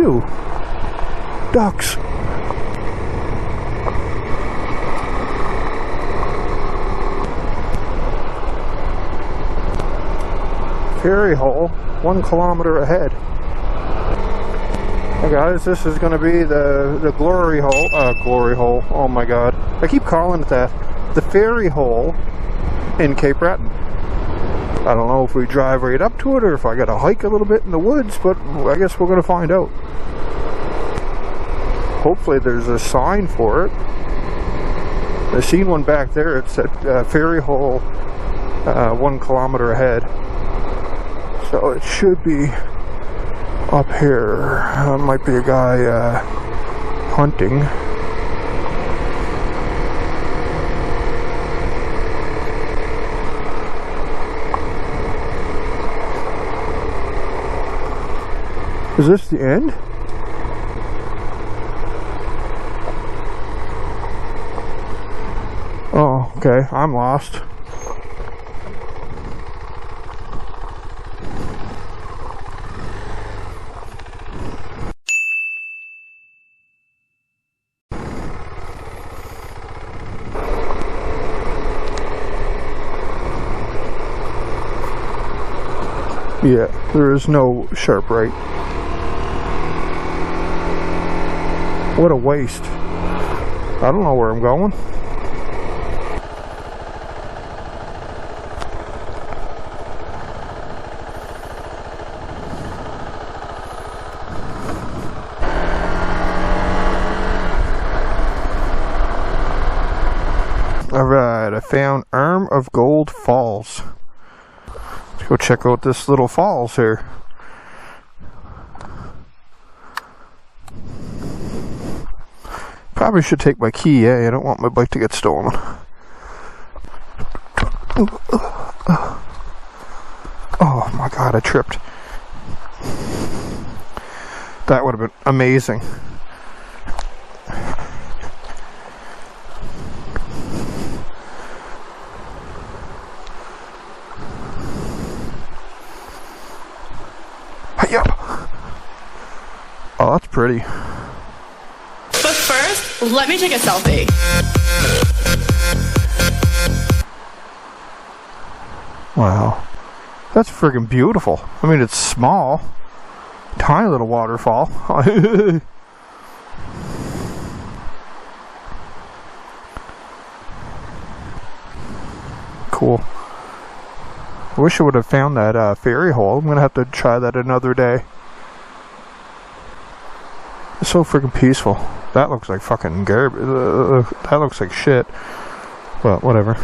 you? Ducks. Ferry hole 1 kilometer ahead. Hey guys, this is going to be the glory hole. Glory hole. Oh my god. I keep calling it that. The ferry hole in Cape Breton. I don't know if we drive right up to it or if I got to hike a little bit in the woods, but I guess we're going to find out. Hopefully there's a sign for it. I've seen one back there. It said ferry hole 1 kilometer ahead. So it should be up here. Might be a guy hunting. Is this the end? Oh, okay. I'm lost. Yeah, there is no sharp right. What a waste. I don't know where I'm going. Alright, I found Arm of Gold Falls. Let's go check out this little falls here. Probably should take my key, I don't want my bike to get stolen. Oh my god, I tripped. That would have been amazing. Yup. Oh, that's pretty. But first, let me take a selfie. Wow. That's friggin' beautiful. I mean, it's small. Tiny little waterfall. Cool. I wish I would have found that ferry hole. I'm gonna have to try that another day. It's so freaking peaceful. That looks like fucking garbage. That looks like shit. Well, whatever.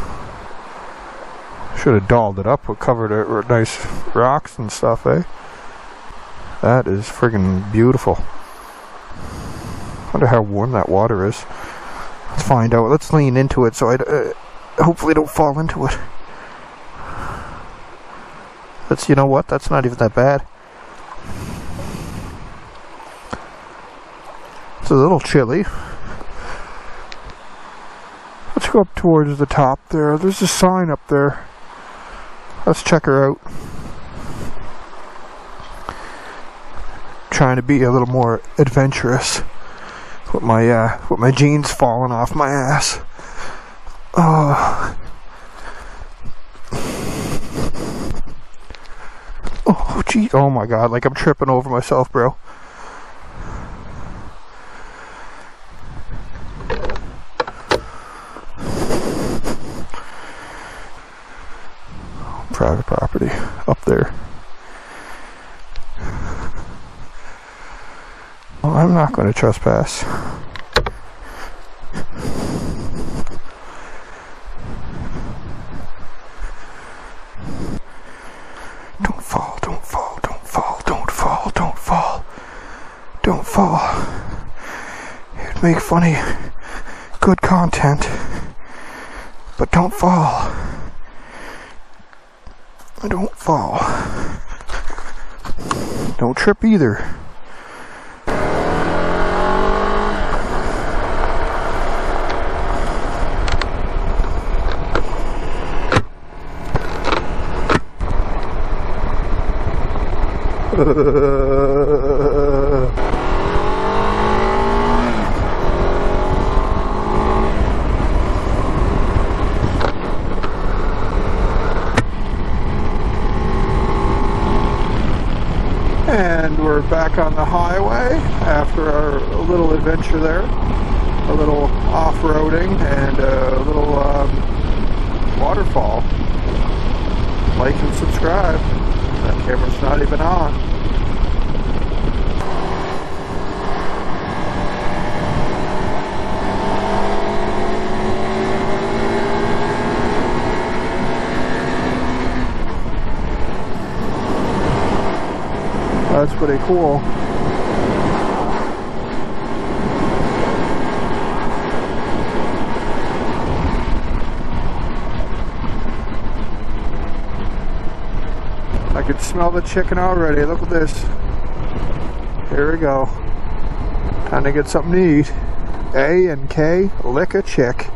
Should have dolled it up. We covered it with nice rocks and stuff, eh? That is friggin' beautiful. Wonder how warm that water is. Let's find out. Let's lean into it so I hopefully don't fall into it. That's, you know what? That's not even that bad. It's a little chilly. Let's go up towards the top there. There's a sign up there. Let's check her out. Trying to be a little more adventurous with my jeans falling off my ass. Oh gee, oh my god, like I'm tripping over myself, bro. Private property up there. Well, I'm not going to trespass. Don't fall, don't fall, don't fall, don't fall, don't fall. Don't fall. It'd make funny, good content. But don't fall. Don't fall. Don't trip either. we're back on the highway after our little adventure there. A little off-roading and a little waterfall. Like and subscribe. That camera's not even on. That's pretty cool. I could smell the chicken already. Look at this. Here we go. Time to get something to eat. A and K, lick a chick.